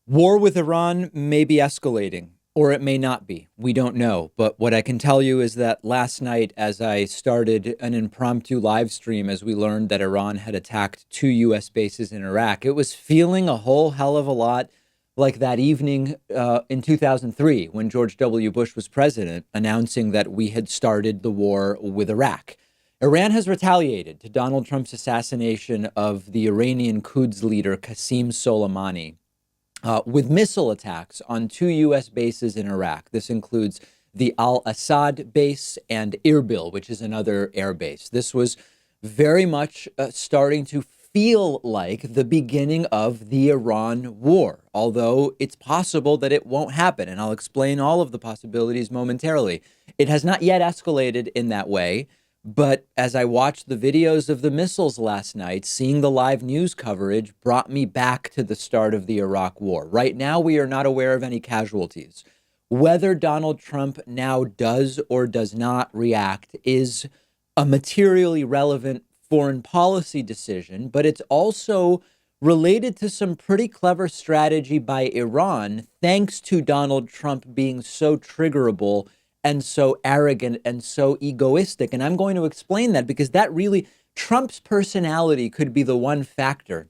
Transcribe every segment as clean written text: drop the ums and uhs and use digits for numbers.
War with Iran may be escalating, or it may not be. We don't know. But what I can tell you is that last night, as I started an impromptu live stream, as we learned that Iran had attacked two U.S. bases in Iraq, it was feeling a whole hell of a lot like that evening in 2003 when George W. Bush was president, announcing that we had started the war with Iraq. Iran has retaliated to Donald Trump's assassination of the Iranian Quds leader Qassim Soleimani with missile attacks on two U.S. bases in Iraq. This includes the Al-Assad base and Erbil, which is another air base. This was very much starting to feel like the beginning of the Iran war, although it's possible that it won't happen. And I'll explain all of the possibilities momentarily. It has not yet escalated in that way. But as I watched the videos of the missiles last night, seeing the live news coverage brought me back to the start of the Iraq war. Right now, we are not aware of any casualties. Whether Donald Trump now does or does not react is a materially relevant foreign policy decision, but it's also related to some pretty clever strategy by Iran, thanks to Donald Trump being so triggerable and so arrogant and so egoistic. And I'm going to explain that because that really, Trump's personality could be the one factor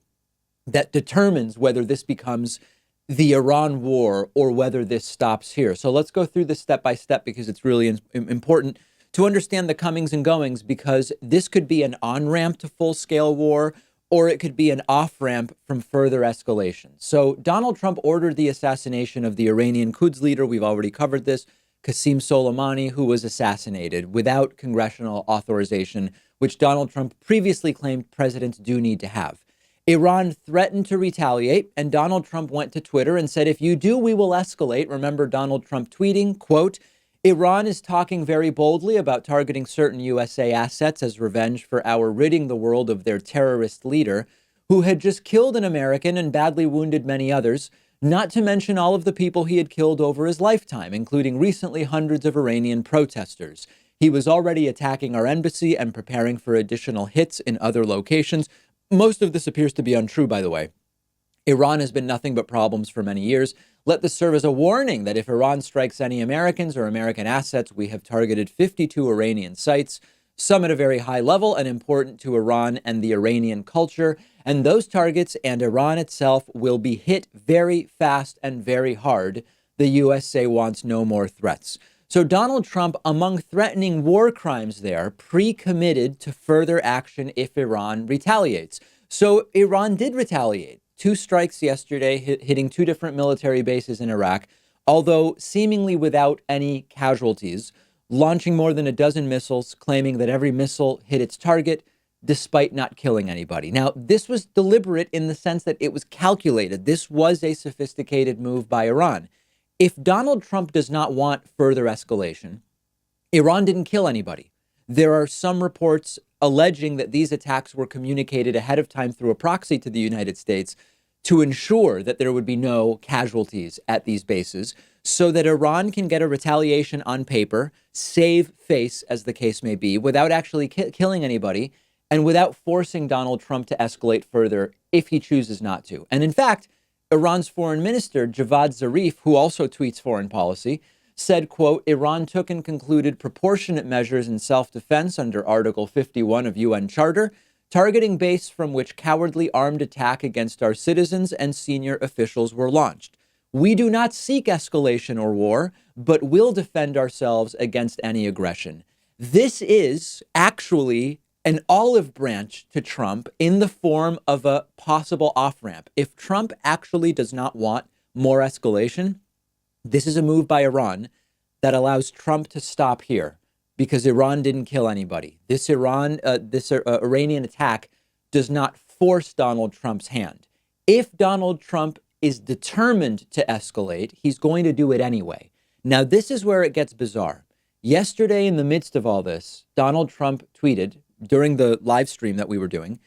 that determines whether this becomes the Iran war or whether this stops here. So let's go through this step by step because it's really important to understand the comings and goings, because this could be an on-ramp to full-scale war or it could be an off-ramp from further escalation. So Donald Trump ordered the assassination of the Iranian Quds leader. We've already covered this. Qassim Soleimani, who was assassinated without congressional authorization, which Donald Trump previously claimed presidents do need to have. Iran threatened to retaliate, and Donald Trump went to Twitter and said, if you do, we will escalate. Remember Donald Trump tweeting, quote, Iran is talking very boldly about targeting certain USA assets as revenge for our ridding the world of their terrorist leader, who had just killed an American and badly wounded many others, not to mention all of the people he had killed over his lifetime, including recently hundreds of Iranian protesters. He was already attacking our embassy and preparing for additional hits in other locations. Most of this appears to be untrue, by the way. Iran has been nothing but problems for many years. Let this serve as a warning that if Iran strikes any Americans or American assets, we have targeted 52 Iranian sites, some at a very high level and important to Iran and the Iranian culture. And those targets and Iran itself will be hit very fast and very hard. The USA wants no more threats. So Donald Trump, among threatening war crimes there, pre-committed to further action if Iran retaliates. So Iran did retaliate. Two strikes yesterday, hitting two different military bases in Iraq, although seemingly without any casualties, launching more than a dozen missiles, claiming that every missile hit its target, despite not killing anybody. Now, this was deliberate in the sense that it was calculated. This was a sophisticated move by Iran. If Donald Trump does not want further escalation, Iran didn't kill anybody. There are some reports alleging that these attacks were communicated ahead of time through a proxy to the United States to ensure that there would be no casualties at these bases so that Iran can get a retaliation on paper, save face, as the case may be, without actually killing anybody and without forcing Donald Trump to escalate further if he chooses not to. And in fact, Iran's foreign minister, Javad Zarif, who also tweets foreign policy, said, quote, Iran took and concluded proportionate measures in self-defense under Article 51 of UN Charter, targeting base from which cowardly armed attack against our citizens and senior officials were launched. We do not seek escalation or war, but will defend ourselves against any aggression. This is actually an olive branch to Trump in the form of a possible off-ramp. If Trump actually does not want more escalation, this is a move by Iran that allows Trump to stop here because Iran didn't kill anybody. This Iranian attack does not force Donald Trump's hand. If Donald Trump is determined to escalate, he's going to do it anyway. Now, this is where it gets bizarre. Yesterday, in the midst of all this, Donald Trump tweeted during the live stream that we were doing,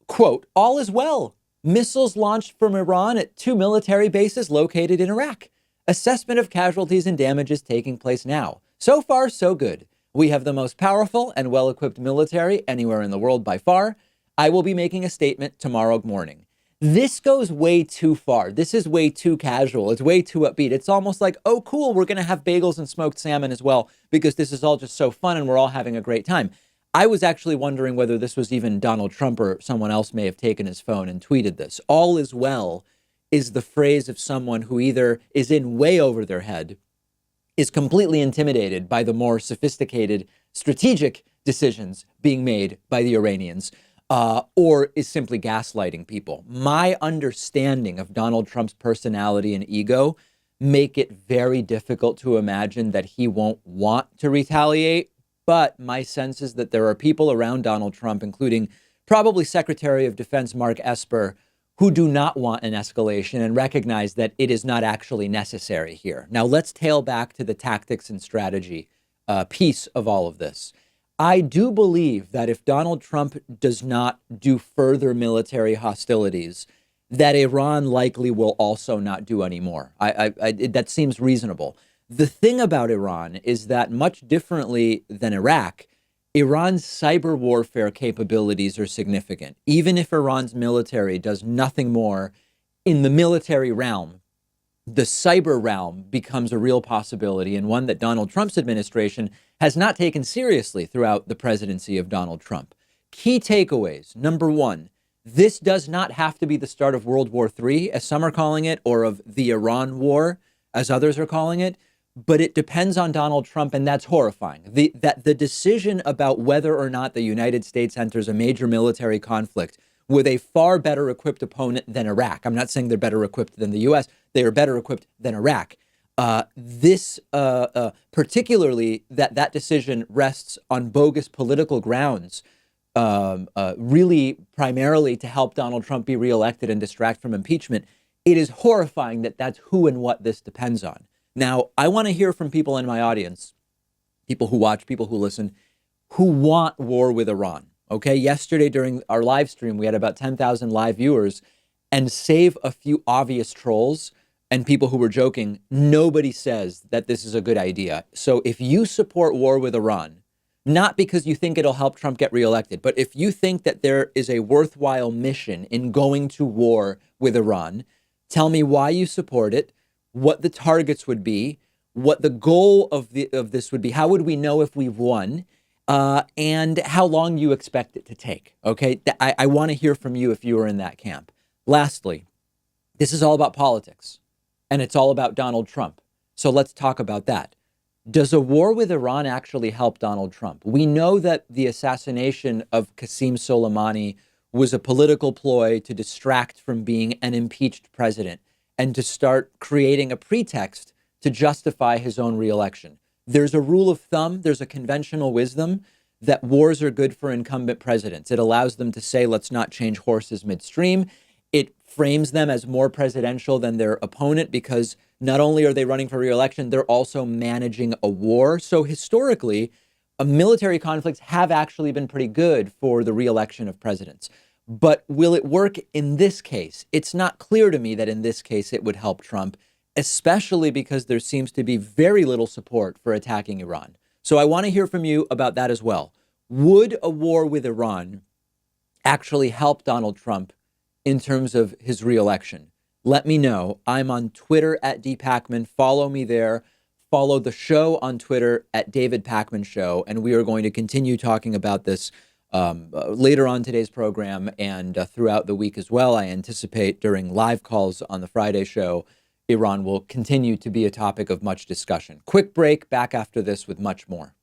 quote, all is well. Missiles launched from Iran at two military bases located in Iraq. Assessment of casualties and damages taking place now. So far, so good. We have the most powerful and well-equipped military anywhere in the world by far. I will be making a statement tomorrow morning. This goes way too far. This is way too casual. It's way too upbeat. It's almost like, oh, cool, we're going to have bagels and smoked salmon as well because this is all just so fun and we're all having a great time. I was actually wondering whether this was even Donald Trump or someone else may have taken his phone and tweeted this. All is well is the phrase of someone who either is in way over their head, is completely intimidated by the more sophisticated strategic decisions being made by the Iranians, or is simply gaslighting people. My understanding of Donald Trump's personality and ego make it very difficult to imagine that he won't want to retaliate. But my sense is that there are people around Donald Trump, including probably Secretary of Defense Mark Esper, who do not want an escalation and recognize that it is not actually necessary here. Now, let's tail back to the tactics and strategy piece of all of this. I do believe that if Donald Trump does not do further military hostilities, that Iran likely will also not do any more. That seems reasonable. The thing about Iran is that much differently than Iraq, Iran's cyber warfare capabilities are significant. Even if Iran's military does nothing more in the military realm, the cyber realm becomes a real possibility, and one that Donald Trump's administration has not taken seriously throughout the presidency of Donald Trump. Key takeaways. Number one, this does not have to be the start of World War III, as some are calling it, or of the Iran war, as others are calling it. But it depends on Donald Trump, and that's horrifying. The decision about whether or not the United States enters a major military conflict with a far better equipped opponent than Iraq. I'm not saying they're better equipped than the U.S. They are better equipped than Iraq. Particularly that decision rests on bogus political grounds, really primarily to help Donald Trump be reelected and distract from impeachment. It is horrifying that that's who and what this depends on. Now, I want to hear from people in my audience, people who watch, people who listen, who want war with Iran. Okay, yesterday during our live stream, we had about 10,000 live viewers, and save a few obvious trolls and people who were joking, nobody says that this is a good idea. So if you support war with Iran, not because you think it'll help Trump get reelected, but if you think that there is a worthwhile mission in going to war with Iran, tell me why you support it, what the targets would be, what the goal of this would be, how would we know if we've won, and how long you expect it to take. Okay, I want to hear from you if you are in that camp. Lastly, this is all about politics, and it's all about Donald Trump. So let's talk about that. Does a war with Iran actually help Donald Trump? We know that the assassination of Qassim Soleimani was a political ploy to distract from being an impeached president and to start creating a pretext to justify his own reelection. There's a rule of thumb, there's a conventional wisdom that wars are good for incumbent presidents. It allows them to say, let's not change horses midstream. It frames them as more presidential than their opponent because not only are they running for reelection, they're also managing a war. So historically, military conflicts have actually been pretty good for the reelection of presidents. But will it work in this case? It's not clear to me that in this case it would help Trump, especially because there seems to be very little support for attacking Iran. So I want to hear from you about that as well. Would a war with Iran actually help Donald Trump in terms of his reelection? Let me know. I'm on Twitter at @DPakman. Follow me there. Follow the show on Twitter at David Pakman Show. And we are going to continue talking about this later on today's program and throughout the week as well. I anticipate during live calls on the Friday show, Iran will continue to be a topic of much discussion. Quick break, back after this with much more.